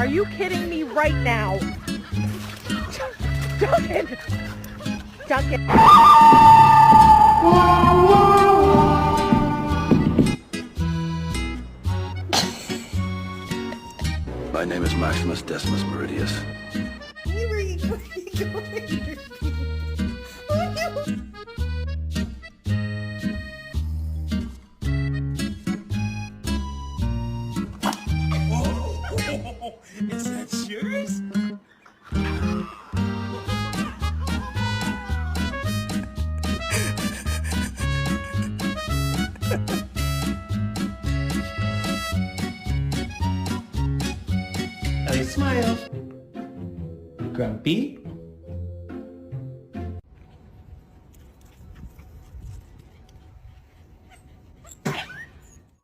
Are you kidding me right now? Duncan! Duncan! My name is Maximus Decimus Meridius. Where are you going? Oh, is that yours? Ellie, smile. Grumpy.